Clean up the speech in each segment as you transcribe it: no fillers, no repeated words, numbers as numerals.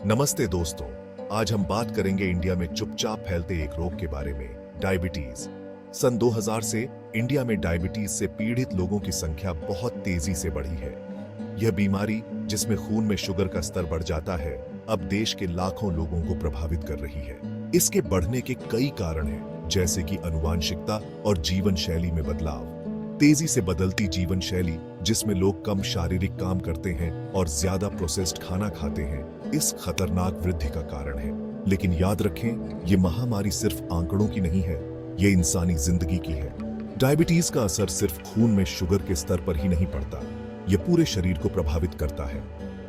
नमस्ते दोस्तों, आज हम बात करेंगे इंडिया में चुपचाप फैलते एक रोग के बारे में, डायबिटीज। सन 2000 से इंडिया में डायबिटीज से पीड़ित लोगों की संख्या बहुत तेजी से बढ़ी है। यह बीमारी, जिसमें खून में शुगर का स्तर बढ़ जाता है, अब देश के लाखों लोगों को प्रभावित कर रही है। इसके बढ़ने के कई कारण हैं, जैसे कि आनुवांशिकता और जीवन शैली में बदलाव। तेजी से बदलती जीवन शैली, जिसमें लोग कम शारीरिक काम करते हैं और ज्यादा प्रोसेस्ड खाना खाते हैं, इस खतरनाक वृद्धि का कारण है। लेकिन याद रखें, ये महामारी सिर्फ आंकड़ों की नहीं है, ये इंसानी जिंदगी की है। डायबिटीज का असर सिर्फ खून में शुगर के स्तर पर ही नहीं पड़ता, ये पूरे शरीर को प्रभावित करता है।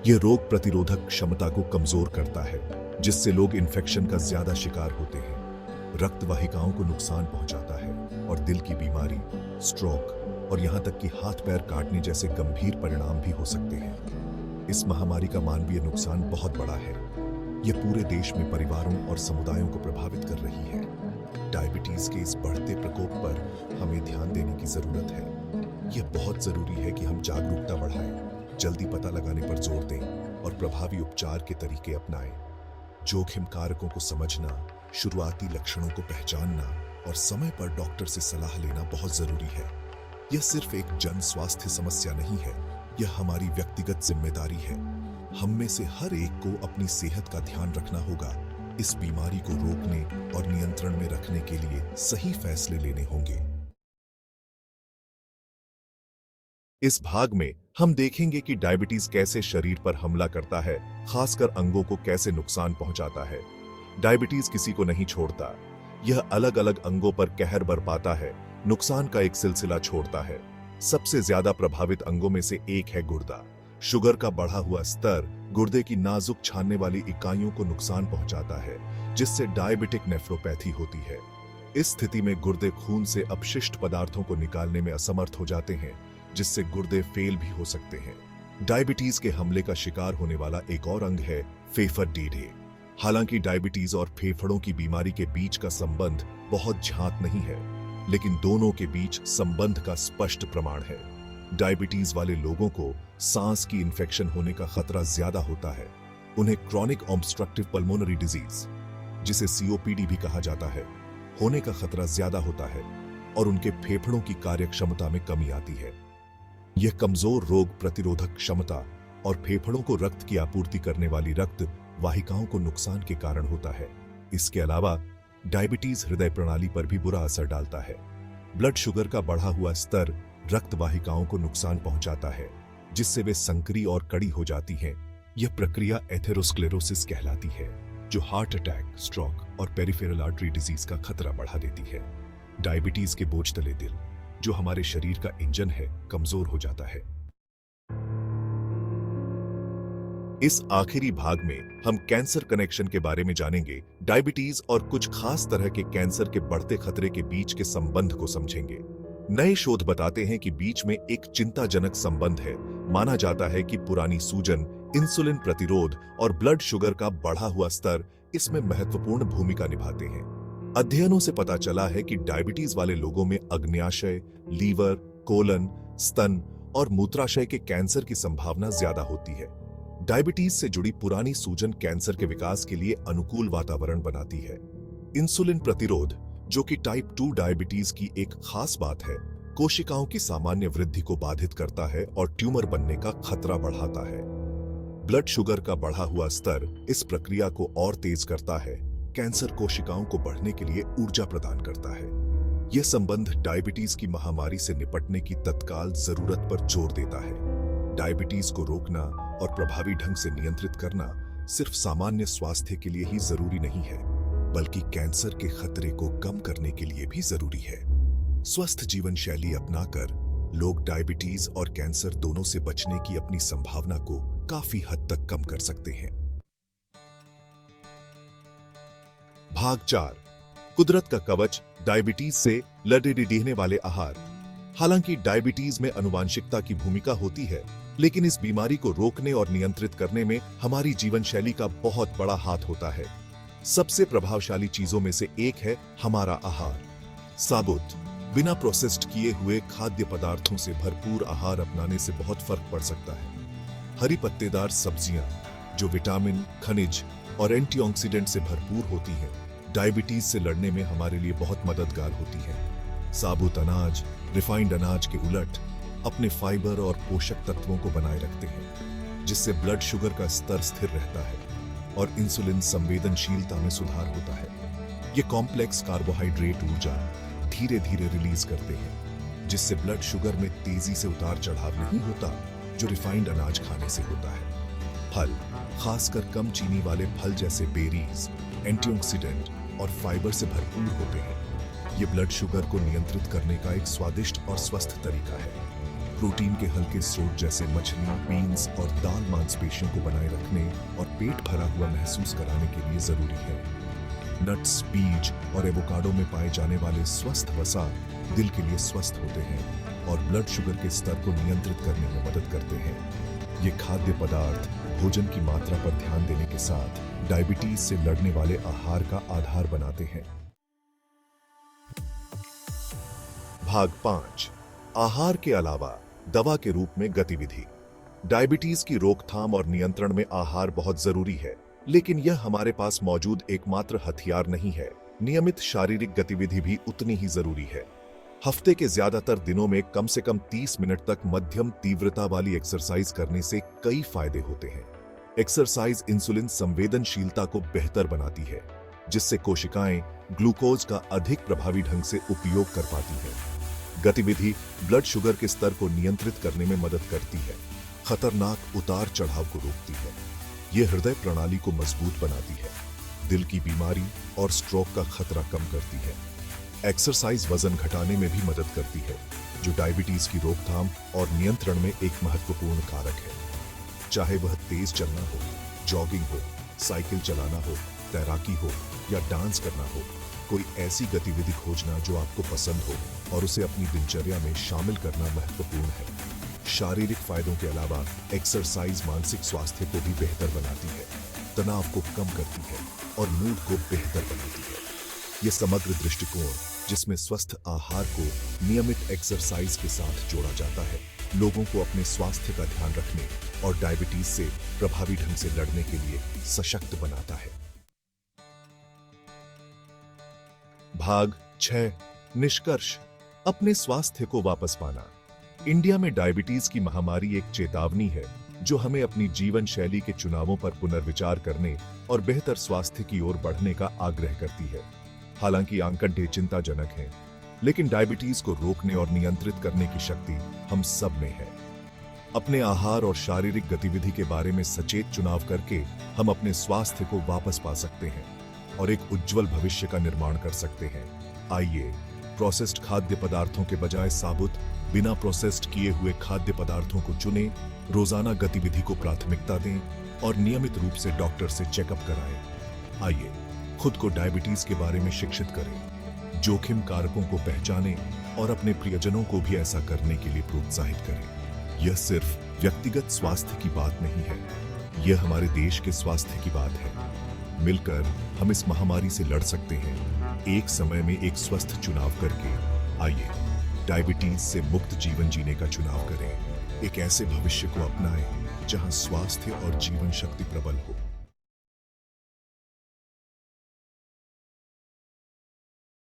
ये रोग प्रतिरोधक क्षमता को कमजोर करता है, जिससे लोग इन्फेक्शन का ज्यादा शिकार होते हैं। रक्त वाहिकाओं को नुकसान पहुंचाता है और दिल की बीमारी, स्ट्रोक और यहां तक कि हाथ पैर काटने जैसे गंभीर परिणाम भी हो सकते हैं। इस महामारी का मानवीय नुकसान बहुत बड़ा है। यह पूरे देश में परिवारों और समुदायों को प्रभावित कर रही है। डायबिटीज के इस बढ़ते प्रकोप पर हमें ध्यान देने की जरूरत है। यह बहुत जरूरी है कि हम जागरूकता बढ़ाएं, जल्दी पता लगाने पर जोर दें और प्रभावी उपचार के तरीके अपनाएं। जोखिम कारकों को समझना, शुरुआती लक्षणों को पहचानना और समय पर डॉक्टर से सलाह लेना बहुत जरूरी है। यह सिर्फ एक जन स्वास्थ्य समस्या नहीं है, यह हमारी व्यक्तिगत जिम्मेदारी है। हम में से हर एक को अपनी सेहत का ध्यान रखना होगा। इस बीमारी को रोकने और नियंत्रण में रखने के लिए सही फैसले लेने होंगे। इस भाग में हम देखेंगे कि डायबिटीज कैसे शरीर पर हमला करता है, खासकर अंगों को कैसे नुकसान पहुंचाता है। डायबिटीज किसी को नहीं छोड़ता, यह अलग अलग अंगों पर कहर बरपाता है, नुकसान का एक सिलसिला छोड़ता है। सबसे ज्यादा प्रभावित अंगों में से एक है गुर्दा। शुगर का बढ़ा हुआ स्तर गुर्दे की नाजुक छानने वाली इकाइयों को नुकसान पहुंचाता है, जिससे डायबिटिक नेफ्रोपैथी होती है। इस स्थिति में गुर्दे खून से अपशिष्ट पदार्थों को निकालने में असमर्थ हो जाते हैं, जिससे गुर्दे फेल भी हो सकते हैं। डायबिटीज के हमले का शिकार होने वाला एक और अंग है फेफड़े। हालांकि डायबिटीज और फेफड़ों की बीमारी के बीच का संबंध बहुत झांक नहीं है, लेकिन दोनों के बीच संबंध का स्पष्ट प्रमाण है। डायबिटीज वाले लोगों को सांस की इंफेक्शन होने का खतरा ज्यादा होता है। उन्हें क्रॉनिक ऑब्स्ट्रक्टिव पल्मोनरी डिजीज, जिसे सीओपीडी भी कहा जाता है, होने का खतरा ज्यादा होता है और उनके फेफड़ों की कार्यक्षमता में कमी आती है। यह कमजोर रोग प्रतिरोधक क्षमता और फेफड़ों को रक्त की आपूर्ति करने वाली रक्त वाहिकाओं को नुकसान के कारण होता है। इसके अलावा डायबिटीज हृदय प्रणाली पर भी बुरा असर डालता है। ब्लड शुगर का बढ़ा हुआ स्तर रक्त वाहिकाओं को नुकसान पहुंचाता है, जिससे वे संकरी और कड़ी हो जाती हैं। यह प्रक्रिया एथेरोस्क्लेरोसिस कहलाती है, जो हार्ट अटैक, स्ट्रोक और पेरिफेरल आर्टरी डिजीज का खतरा बढ़ा देती है। डायबिटीज के बोझ तले दिल, जो हमारे शरीर का इंजन है, कमजोर हो जाता है। इस आखिरी भाग में हम कैंसर कनेक्शन के बारे में जानेंगे। डायबिटीज और कुछ खास तरह के कैंसर के बढ़ते खतरे के बीच के संबंध को समझेंगे। नए शोध बताते हैं कि बीच में एक चिंताजनक संबंध है। माना जाता है कि पुरानी सूजन, इंसुलिन प्रतिरोध और ब्लड शुगर का बढ़ा हुआ स्तर इसमें महत्वपूर्ण भूमिका निभाते हैं। अध्ययनों से पता चला है कि डायबिटीज वाले लोगों में अग्न्याशय, लीवर, कोलन, स्तन और मूत्राशय के कैंसर की संभावना ज्यादा होती है। डायबिटीज से जुड़ी पुरानी सूजन कैंसर के विकास के लिए अनुकूल वातावरण बनाती है। इंसुलिन प्रतिरोध, जो कि टाइप 2 डायबिटीज की एक खास बात है, कोशिकाओं की सामान्य वृद्धि को बाधित करता है और ट्यूमर बनने का खतरा बढ़ाता है। ब्लड शुगर का बढ़ा हुआ स्तर इस प्रक्रिया को और तेज करता है, कैंसर कोशिकाओं को बढ़ने के लिए ऊर्जा प्रदान करता है। यह संबंध डायबिटीज की महामारी से निपटने की तत्काल जरूरत पर जोर देता है। डायबिटीज को रोकना और प्रभावी ढंग से नियंत्रित करना सिर्फ सामान्य स्वास्थ्य के लिए ही जरूरी नहीं है, बल्कि कैंसर के खतरे को कम करने के लिए भी जरूरी है। स्वस्थ जीवन शैली अपनाकर लोग डायबिटीज और कैंसर दोनों से बचने की अपनी संभावना को काफी हद तक कम कर सकते हैं। भाग 4, कुदरत का कवच, डायबिटीज से लड़ने वाले आहार। हालांकि डायबिटीज में आनुवांशिकता की भूमिका होती है, लेकिन इस बीमारी को रोकने और नियंत्रित करने में हमारी जीवन शैली का बहुत बड़ा हाथ होता है। सबसे प्रभावशाली चीजों में से एक है हमारा आहार। साबुत, बिना प्रोसेस्ड किए हुए खाद्य पदार्थों से भरपूर आहार अपनाने से बहुत फर्क पड़ सकता है। हरी पत्तेदार सब्जियां, जो विटामिन, खनिज और एंटीऑक्सीडेंट से भरपूर होती हैं, डायबिटीज से लड़ने में हमारे लिए बहुत मददगार होती हैं। साबुत अनाज रिफाइंड अनाज के उलट अपने फाइबर और पोषक तत्वों को बनाए रखते हैं, जिससे ब्लड शुगर का स्तर स्थिर रहता है और इंसुलिन संवेदनशीलता में सुधार होता है। ये कॉम्प्लेक्स कार्बोहाइड्रेट ऊर्जा धीरे धीरे रिलीज करते हैं, जिससे ब्लड शुगर में तेजी से उतार चढ़ाव नहीं होता जो रिफाइंड अनाज खाने से होता है। फल, खासकर कम चीनी वाले फल जैसे बेरीज, एंटीऑक्सीडेंट और फाइबर से भरपूर होते हैं। ये ब्लड शुगर को नियंत्रित करने का एक स्वादिष्ट और स्वस्थ तरीका है। प्रोटीन के हल्के स्रोत जैसे मछली, बीन्स और दाल मांसपेशियों को बनाए रखने और पेट भरा हुआ महसूस कराने के लिए जरूरी है। नट्स, बीज और एवोकाडो में पाए जाने वाले स्वस्थ वसा दिल के लिए स्वस्थ होते हैं और ब्लड शुगर के स्तर को नियंत्रित करने में मदद करते हैं। ये खाद्य पदार्थ भोजन की मात्रा पर ध्यान देने के साथ डायबिटीज से लड़ने वाले आहार का आधार बनाते हैं। भाग 5, आहार के अलावा दवा के रूप में गतिविधि। डायबिटीज की रोकथाम और नियंत्रण में आहार बहुत जरूरी है, लेकिन यह हमारे पास मौजूद एकमात्र हथियार नहीं है। नियमित शारीरिक गतिविधि भी उतनी ही जरूरी है। हफ्ते के ज्यादातर दिनों में कम से कम 30 मिनट तक मध्यम तीव्रता वाली एक्सरसाइज करने से कई फायदे होते हैं। एक्सरसाइज इंसुलिन संवेदनशीलता को बेहतर बनाती है, जिससे कोशिकाएं ग्लूकोज का अधिक प्रभावी ढंग से उपयोग कर पाती हैं। गतिविधि ब्लड शुगर के स्तर को नियंत्रित करने में मदद करती है, खतरनाक उतार चढ़ाव को रोकती है। यह हृदय प्रणाली को मजबूत बनाती है, दिल की बीमारी और स्ट्रोक का खतरा कम करती है। एक्सरसाइज वजन घटाने में भी मदद करती है, जो डायबिटीज की रोकथाम और नियंत्रण में एक महत्वपूर्ण कारक है। चाहे वह तेज चलना हो, जॉगिंग हो, साइकिल चलाना हो, तैराकी हो या डांस करना हो, कोई ऐसी गतिविधि खोजना जो आपको पसंद हो और उसे अपनी दिनचर्या में शामिल करना महत्वपूर्ण है। शारीरिक फायदों के अलावा एक्सरसाइज मानसिक स्वास्थ्य को भी बेहतर बनाती है, तनाव को कम करती है और मूड को बेहतर बनाती है। यह समग्र दृष्टिकोण, जिसमें स्वस्थ आहार को नियमित एक्सरसाइज के साथ जोड़ा जाता है, लोगों को अपने स्वास्थ्य का ध्यान रखने और डायबिटीज से प्रभावी ढंग से लड़ने के लिए सशक्त बनाता है। भाग 6, निष्कर्ष, अपने स्वास्थ्य को वापस पाना। इंडिया में डायबिटीज की महामारी एक चेतावनी है, जो हमें अपनी जीवन शैली के चुनावों पर पुनर्विचार करने और बेहतर स्वास्थ्य की ओर बढ़ने का आग्रह करती है। हालांकि आंकड़े चिंताजनक हैं, लेकिन डायबिटीज को रोकने और नियंत्रित करने की शक्ति हम सब में है। अपने आहार और शारीरिक गतिविधि के बारे में सचेत चुनाव करके हम अपने स्वास्थ्य को वापस पा सकते हैं और एक उज्जवल भविष्य का निर्माण कर सकते हैं। आइए, प्रोसेस्ड खाद्य पदार्थों के बजाय साबुत, बिना प्रोसेस्ड किए हुए खाद्य पदार्थों को चुनें, रोजाना गतिविधि को प्राथमिकता दें और नियमित रूप से डॉक्टर से चेकअप कराएं। आइए, खुद को डायबिटीज के बारे में शिक्षित करें, जोखिम कारकों को पहचानें और अपने प्रियजनों को भी ऐसा करने के लिए प्रोत्साहित करें। यह सिर्फ व्यक्तिगत स्वास्थ्य की बात नहीं है, यह हमारे देश के स्वास्थ्य की बात है। मिलकर हम इस महामारी से लड़ सकते हैं, एक समय में एक स्वस्थ चुनाव करके। आइए, डायबिटीज से मुक्त जीवन जीने का चुनाव करें, एक ऐसे भविष्य को अपनाएं जहां स्वास्थ्य और जीवन शक्ति प्रबल हो।